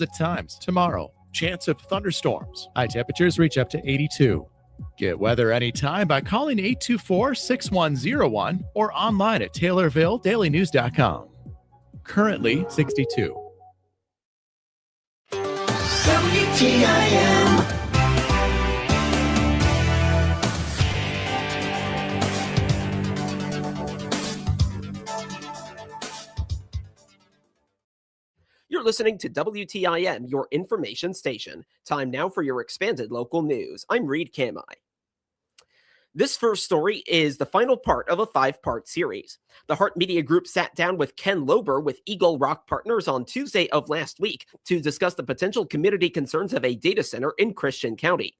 At times tomorrow, chance of thunderstorms. High temperatures reach up to 82. Get weather anytime by calling 824-6101 or online at TaylorvilleDailyNews.com. Currently 62. WTIM. You're listening to WTIM, your information station. Time now for your expanded local news. I'm Reed Kamai. This first story is the final part of a 5-part series. The Hart Media Group sat down with Ken Lober with Eagle Rock Partners on Tuesday of last week to discuss the potential community concerns of a data center in Christian County.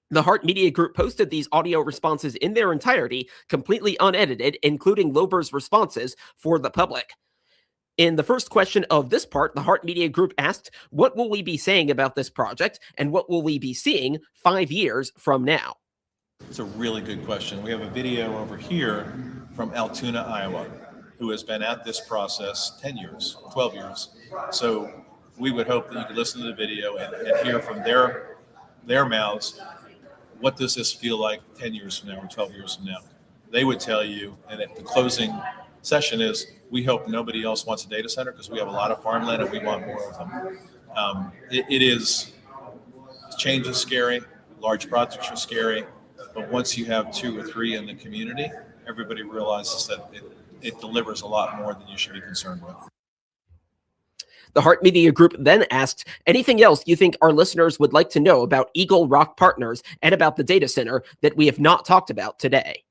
The Hart Media Group posted these audio responses in their entirety, completely unedited, including Lober's responses for the public. In the first question of this part, the Hart Media Group asked, what will we be saying about this project, and what will we be seeing 5 years from now? It's a really good question. We have a video over here from Altoona, Iowa, who has been at this process 10 years, 12 years. So we would hope that you could listen to the video and hear from their mouths, what does this feel like 10 years from now or 12 years from now? They would tell you, and at the closing session is, we hope nobody else wants a data center because we have a lot of farmland and we want more of them. Change is scary, large projects are scary, but once you have 2 or 3 in the community, everybody realizes that it delivers a lot more than you should be concerned with. The Hart Media Group then asked, anything else you think our listeners would like to know about Eagle Rock Partners and about the data center that we have not talked about today?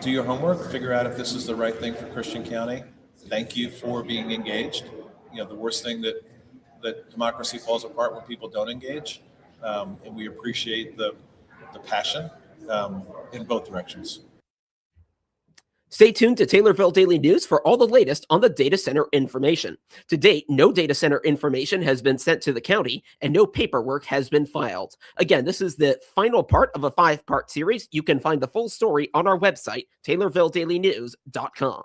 Do your homework, figure out if this is the right thing for Christian County. Thank you for being engaged. The worst thing that democracy falls apart when people don't engage. And we appreciate the passion in both directions. Stay tuned to Taylorville Daily News for all the latest on the data center information. To date, no data center information has been sent to the county and no paperwork has been filed. Again, this is the final part of a 5-part series. You can find the full story on our website, TaylorvilleDailyNews.com.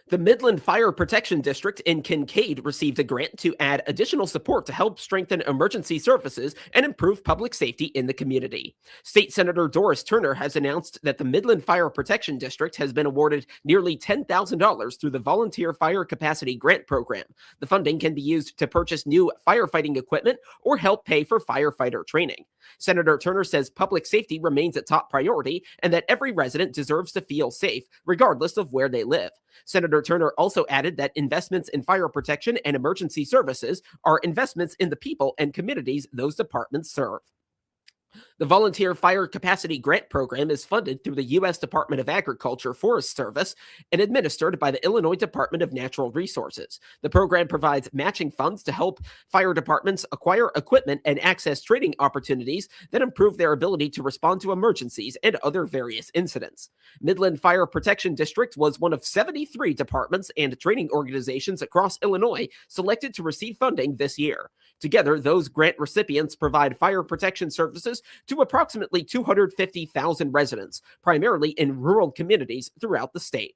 The Midland Fire Protection District in Kincaid received a grant to add additional support to help strengthen emergency services and improve public safety in the community. State Senator Doris Turner has announced that the Midland Fire Protection District has been awarded nearly $10,000 through the Volunteer Fire Capacity Grant Program. The funding can be used to purchase new firefighting equipment or help pay for firefighter training. Senator Turner says public safety remains a top priority and that every resident deserves to feel safe, regardless of where they live. Senator Turner also added that investments in fire protection and emergency services are investments in the people and communities those departments serve. The Volunteer Fire Capacity Grant Program is funded through the U.S. Department of Agriculture Forest Service and administered by the Illinois Department of Natural Resources. The program provides matching funds to help fire departments acquire equipment and access training opportunities that improve their ability to respond to emergencies and other various incidents. Midland Fire Protection District was one of 73 departments and training organizations across Illinois selected to receive funding this year. Together, those grant recipients provide fire protection services to approximately 250,000 residents, primarily in rural communities throughout the state.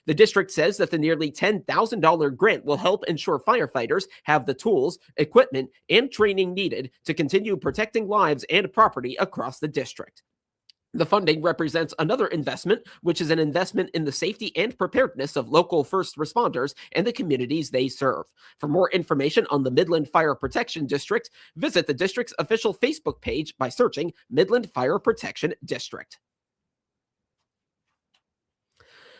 The district says that the nearly $10,000 grant will help ensure firefighters have the tools, equipment, and training needed to continue protecting lives and property across the district. The funding represents another investment, which is an investment in the safety and preparedness of local first responders and the communities they serve. For more information on the Midland Fire Protection District, visit the district's official Facebook page by searching Midland Fire Protection District.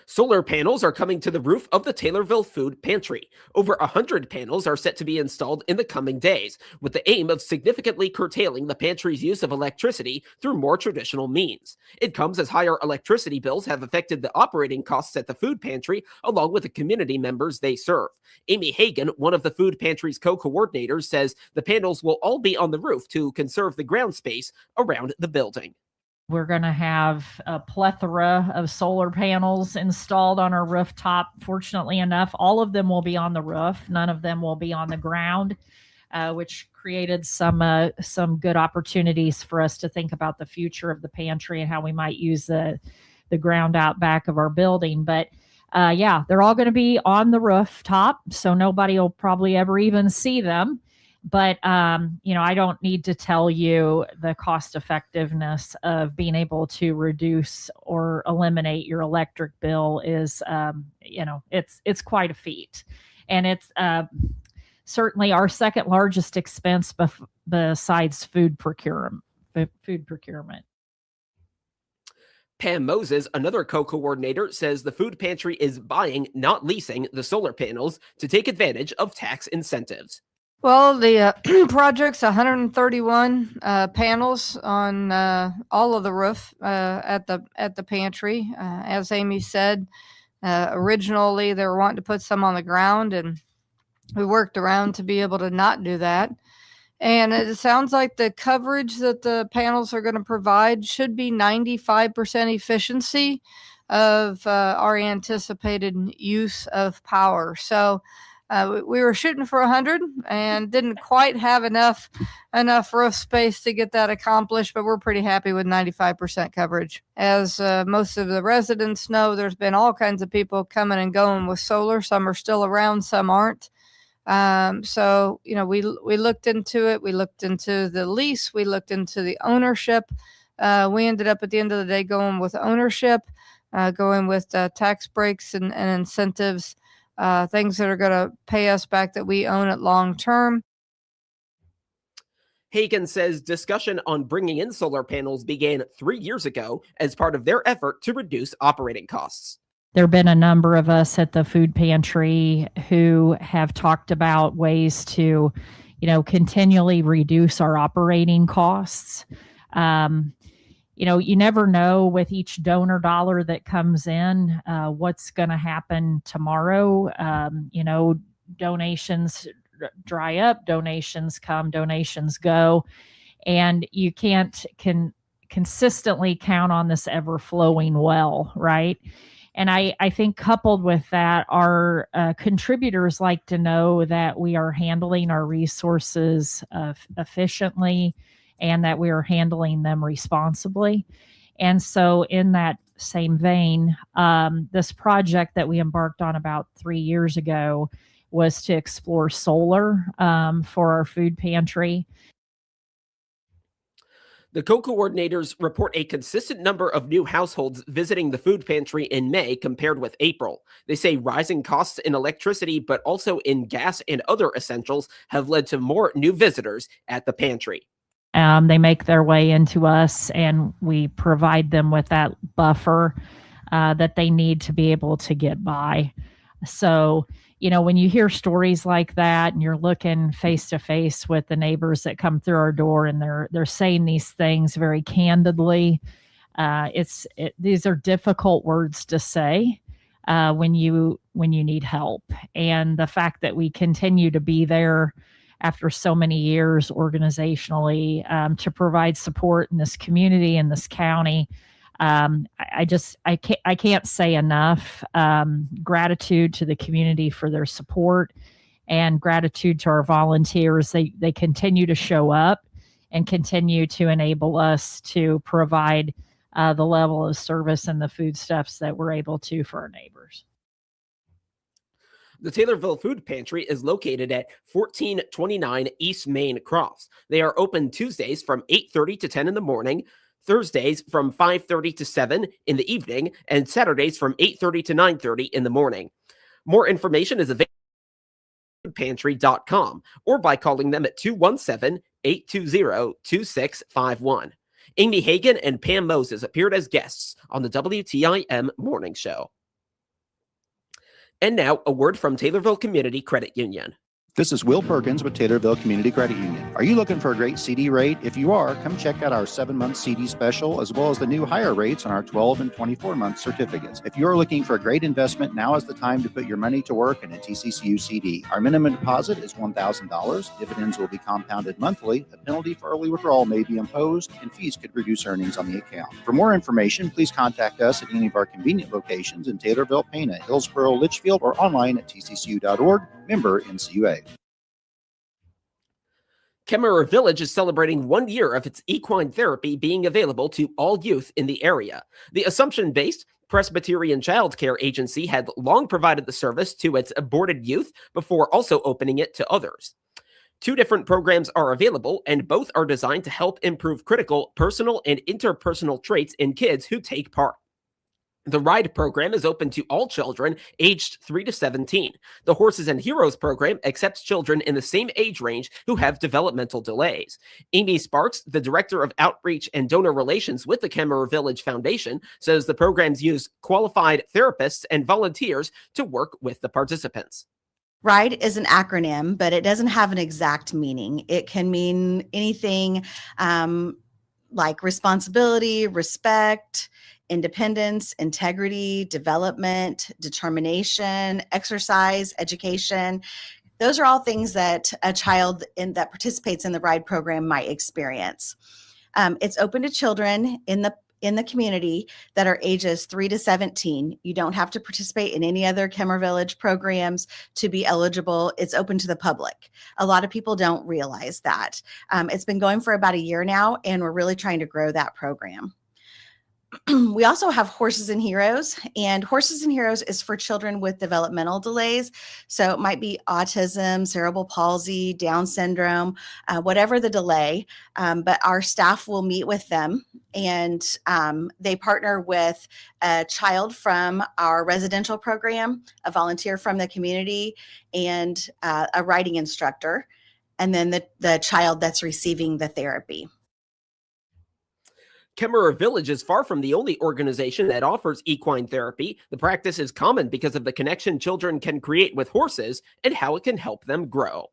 Solar panels are coming to the roof of the Taylorville Food Pantry. Over 100 panels are set to be installed in the coming days, with the aim of significantly curtailing the pantry's use of electricity through more traditional means. It comes as higher electricity bills have affected the operating costs at the food pantry, along with the community members they serve. Amy Hagan, one of the food pantry's co-coordinators, says the panels will all be on the roof to conserve the ground space around the building. We're going to have a plethora of solar panels installed on our rooftop. Fortunately enough, all of them will be on the roof. None of them will be on the ground, which created some good opportunities for us to think about the future of the pantry and how we might use the ground out back of our building. But yeah, they're all going to be on the rooftop, so nobody will probably ever even see them. But I don't need to tell you the cost effectiveness of being able to reduce or eliminate your electric bill is, it's quite a feat, and it's certainly our second largest expense besides food procurement. Pam Moses, another co-coordinator, says the food pantry is buying, not leasing, the solar panels to take advantage of tax incentives. Well, the project's 131 panels on all of the roof at the pantry. As Amy said, originally they were wanting to put some on the ground, and we worked around to be able to not do that. And it sounds like the coverage that the panels are going to provide should be 95% efficiency of our anticipated use of power. So we were shooting for 100 and didn't quite have enough roof space to get that accomplished, but we're pretty happy with 95% coverage. As most of the residents know, there's been all kinds of people coming and going with solar. Some are still around, some aren't. So, we looked into it. We looked into the lease. We looked into the ownership. We ended up at the end of the day going with ownership, going with tax breaks and incentives, things that are going to pay us back that we own it long term. Hagan says discussion on bringing in solar panels began 3 years ago as part of their effort to reduce operating costs. There have been a number of us at the food pantry who have talked about ways to, continually reduce our operating costs. You never know with each donor dollar that comes in, what's going to happen tomorrow. Donations dry up, donations come, donations go, and you can't consistently count on this ever flowing well, right? And I think coupled with that, our contributors like to know that we are handling our resources efficiently and that we are handling them responsibly. And so in that same vein, this project that we embarked on about 3 years ago was to explore solar for our food pantry. The co-coordinators report a consistent number of new households visiting the food pantry in May compared with April. They say rising costs in electricity, but also in gas and other essentials, have led to more new visitors at the pantry. They make their way into us, and we provide them with that buffer that they need to be able to get by. So, when you hear stories like that and you're looking face to face with the neighbors that come through our door and they're saying these things very candidly, these are difficult words to say when you need help. And the fact that we continue to be there after so many years organizationally to provide support in this community, in this county, I can't say enough. Gratitude to the community for their support, and gratitude to our volunteers. They continue to show up and continue to enable us to provide the level of service and the foodstuffs that we're able to for our neighbors. The Taylorville Food Pantry is located at 1429 East Main Crofts. They are open Tuesdays from 8:30 to 10 in the morning, Thursdays from 5:30 to 7 in the evening, and Saturdays from 8:30 to 9:30 in the morning. More information is available at foodpantry.com or by calling them at 217-820-2651. Amy Hagan and Pam Moses appeared as guests on the WTIM Morning Show. And now, a word from Taylorville Community Credit Union. This is Will Perkins with Taylorville Community Credit Union. Are you looking for a great CD rate? If you are, come check out our 7-month CD special, as well as the new higher rates on our 12 and 24-month certificates. If you're looking for a great investment, now is the time to put your money to work in a TCCU CD. Our minimum deposit is $1,000. Dividends will be compounded monthly. A penalty for early withdrawal may be imposed, and fees could reduce earnings on the account. For more information, please contact us at any of our convenient locations in Taylorville, Pana, Hillsboro, Litchfield, or online at tccu.org. Member NCUA. Kemmerer Village is celebrating 1 year of its equine therapy being available to all youth in the area. The Assumption-based Presbyterian Child Care Agency had long provided the service to its aborted youth before also opening it to others. 2 different programs are available, and both are designed to help improve critical personal and interpersonal traits in kids who take part. The RIDE program is open to all children aged 3 to 17. The Horses and Heroes program accepts children in the same age range who have developmental delays. Amy Sparks, the Director of Outreach and Donor Relations with the Kemmerer Village Foundation, says the programs use qualified therapists and volunteers to work with the participants. RIDE is an acronym, but it doesn't have an exact meaning. It can mean anything like responsibility, respect, independence, integrity, development, determination, exercise, education. Those are all things that a child that participates in the RIDE program might experience. It's open to children in the community that are ages 3 to 17. You don't have to participate in any other Kemmerer Village programs to be eligible. It's open to the public. A lot of people don't realize that. It's been going for about a year now, and we're really trying to grow that program. We also have Horses and Heroes, and Horses and Heroes is for children with developmental delays. So it might be autism, cerebral palsy, Down syndrome, whatever the delay. But our staff will meet with them, and they partner with a child from our residential program, a volunteer from the community, and a riding instructor, and then the child that's receiving the therapy. Kemmerer Village is far from the only organization that offers equine therapy. The practice is common because of the connection children can create with horses and how it can help them grow.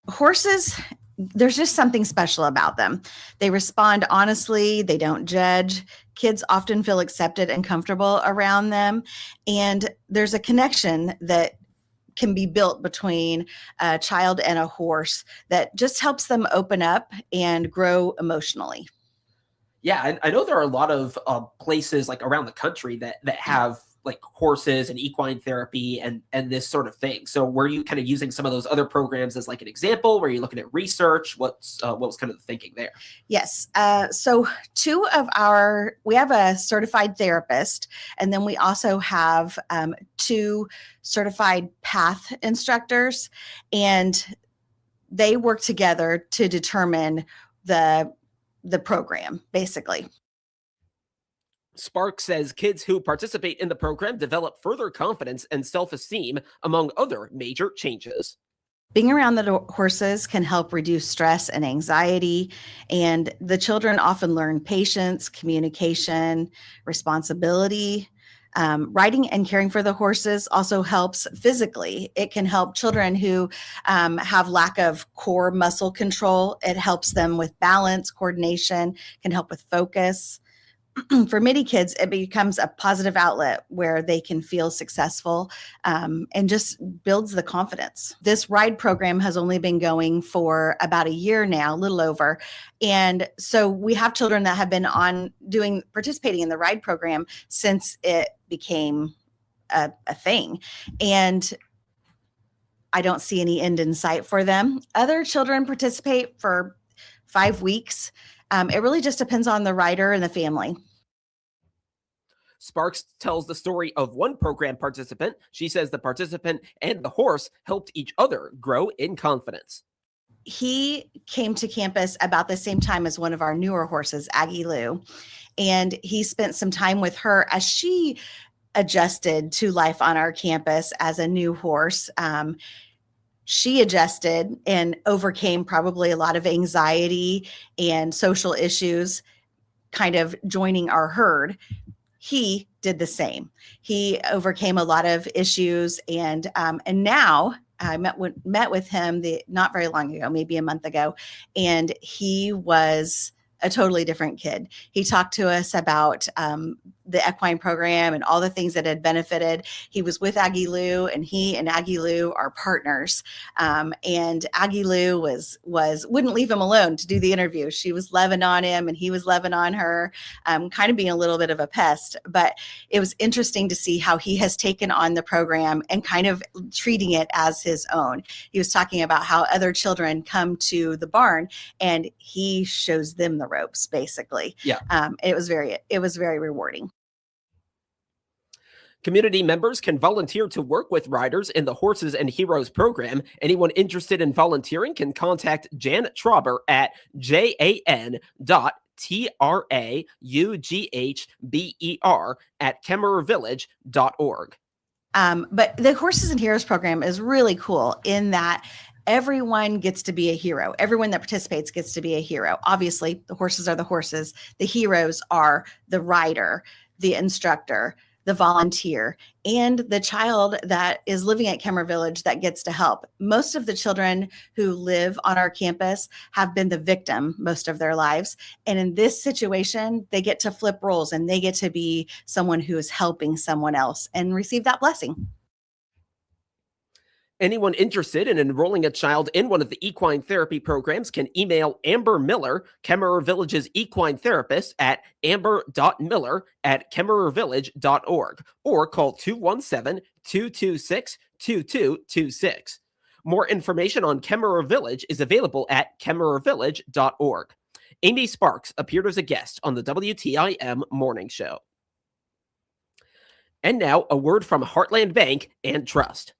Horses, there's just something special about them. They respond honestly. They don't judge. Kids often feel accepted and comfortable around them. And there's a connection that can be built between a child and a horse that just helps them open up and grow emotionally. Yeah, I know there are a lot of places like around the country that have like horses and equine therapy and this sort of thing. So were you kind of using some of those other programs as like an example? Were you looking at research? What was kind of the thinking there? Yes. So we have a certified therapist, and then we also have 2 certified PATH instructors, and they work together to determine the program, basically. Sparks says kids who participate in the program develop further confidence and self-esteem, among other major changes. Being around the horses can help reduce stress and anxiety, and the children often learn patience, communication, responsibility. Riding and caring for the horses also helps physically. It can help children who have lack of core muscle control. It helps them with balance, coordination, can help with focus. For many kids, it becomes a positive outlet where they can feel successful and just builds the confidence. This RIDE program has only been going for about a year now, a little over. And so we have children that have been participating in the RIDE program since it became a thing. And I don't see any end in sight for them. Other children participate for 5 weeks. It really just depends on the rider and the family. Sparks tells the story of one program participant. She says the participant and the horse helped each other grow in confidence. He came to campus about the same time as one of our newer horses, Aggie Lou, and he spent some time with her as she adjusted to life on our campus as a new horse. She adjusted and overcame probably a lot of anxiety and social issues, kind of joining our herd. He did the same. He overcame a lot of issues, and now I met with him not very long ago, maybe a month ago, and he was a totally different kid. He talked to us about the equine program and all the things that had benefited. He was with Aggie Lou, and he and Aggie Lou are partners. And Aggie Lou wouldn't leave him alone to do the interview. She was loving on him, and he was loving on her, kind of being a little bit of a pest. But it was interesting to see how he has taken on the program and kind of treating it as his own. He was talking about how other children come to the barn, and he shows them the ropes, basically. Yeah. It was very rewarding. Community members can volunteer to work with riders in the Horses and Heroes program. Anyone interested in volunteering can contact Jan Trauber at jan.traughber@kemmerervillage.org. But the Horses and Heroes program is really cool in that everyone gets to be a hero. Everyone that participates gets to be a hero. Obviously, the horses are the horses. The heroes are the rider, the instructor, the volunteer, and the child that is living at Kemmer Village that gets to help. Most of the children who live on our campus have been the victim most of their lives. And in this situation, they get to flip roles and they get to be someone who is helping someone else and receive that blessing. Anyone interested in enrolling a child in one of the equine therapy programs can email Amber Miller, Kemmerer Village's equine therapist, at amber.miller@kemmerervillage.org, or call 217-226-2226. More information on Kemmerer Village is available at kemmerervillage.org. Amy Sparks appeared as a guest on the WTIM Morning Show. And now, a word from Heartland Bank and Trust.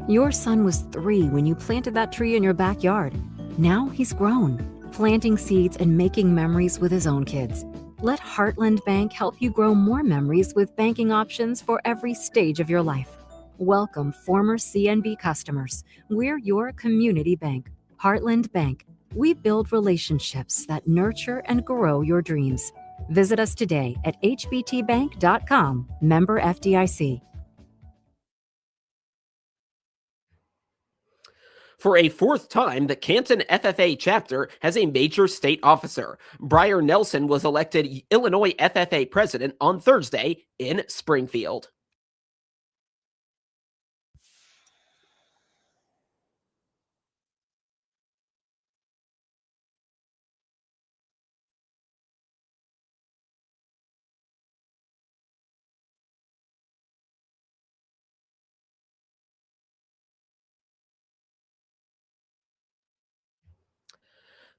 Your son was 3 when you planted that tree in your backyard. Now he's grown, planting seeds and making memories with his own kids. Let Heartland Bank help you grow more memories with banking options for every stage of your life. Welcome, former CNB customers. We're your community bank. Heartland Bank. We build relationships that nurture and grow your dreams. Visit us today at hbtbank.com, member FDIC. For a 4th time, the Canton FFA chapter has a major state officer. Briar Nelson was elected Illinois FFA president on Thursday in Springfield.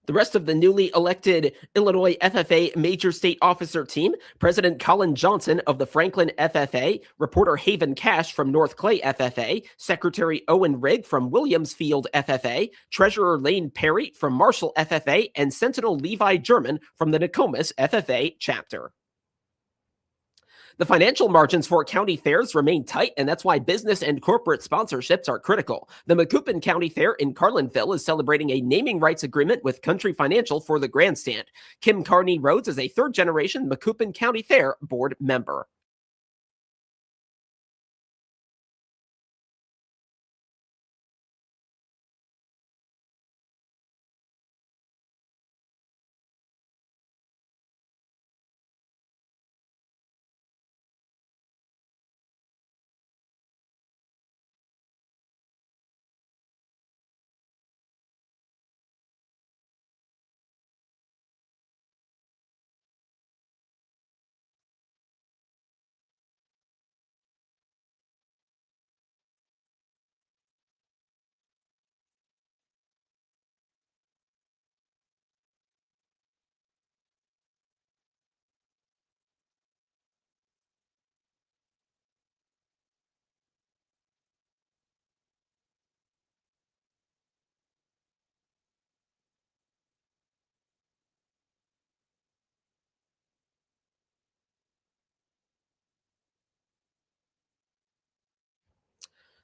The rest of the newly elected Illinois FFA Major State Officer team: President Colin Johnson of the Franklin FFA, reporter Haven Cash from North Clay FFA, Secretary Owen Rigg from Williamsfield FFA, Treasurer Lane Perry from Marshall FFA, and Sentinel Levi German from the Nokomis FFA chapter. The financial margins for county fairs remain tight, and that's why business and corporate sponsorships are critical. The Macoupin County Fair in Carlinville is celebrating a naming rights agreement with Country Financial for the grandstand. Kim Carney Rhodes is a 3rd-generation Macoupin County Fair board member.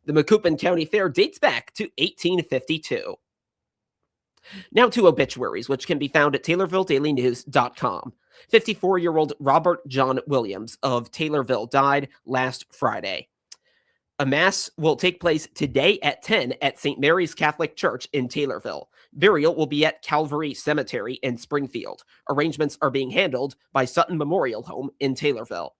The Macoupin County Fair dates back to 1852. Now to obituaries, which can be found at TaylorvilleDailyNews.com. 54-year-old Robert John Williams of Taylorville died last Friday. A mass will take place today at 10 at St. Mary's Catholic Church in Taylorville. Burial will be at Calvary Cemetery in Springfield. Arrangements are being handled by Sutton Memorial Home in Taylorville.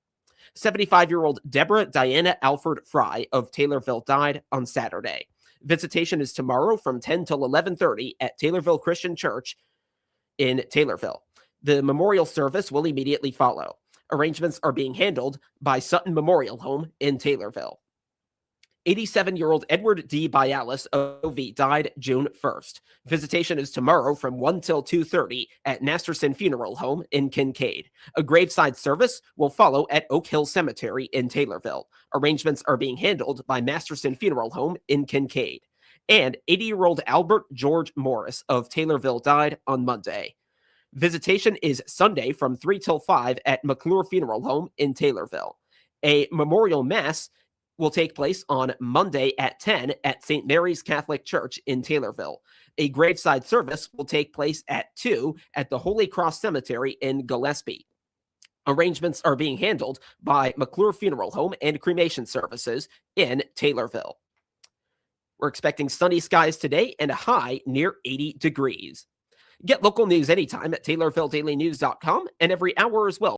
75-year-old Deborah Diana Alford Fry of Taylorville died on Saturday. Visitation is tomorrow from 10 till 11:30 at Taylorville Christian Church in Taylorville. The memorial service will immediately follow. Arrangements are being handled by Sutton Memorial Home in Taylorville. 87-year-old Edward D. Bialis, OV, died June 1st. Visitation is tomorrow from 1 till 2:30 at Masterson Funeral Home in Kincaid. A graveside service will follow at Oak Hill Cemetery in Taylorville. Arrangements are being handled by Masterson Funeral Home in Kincaid. And 80-year-old Albert George Morris of Taylorville died on Monday. Visitation is Sunday from 3 till 5 at McClure Funeral Home in Taylorville. A memorial mass will take place on Monday at 10 at St. Mary's Catholic Church in Taylorville. A graveside service will take place at 2 at the Holy Cross Cemetery in Gillespie. Arrangements are being handled by McClure Funeral Home and cremation services in Taylorville. We're expecting sunny skies today and a high near 80 degrees. Get local news anytime at TaylorvilleDailyNews.com and every hour as well.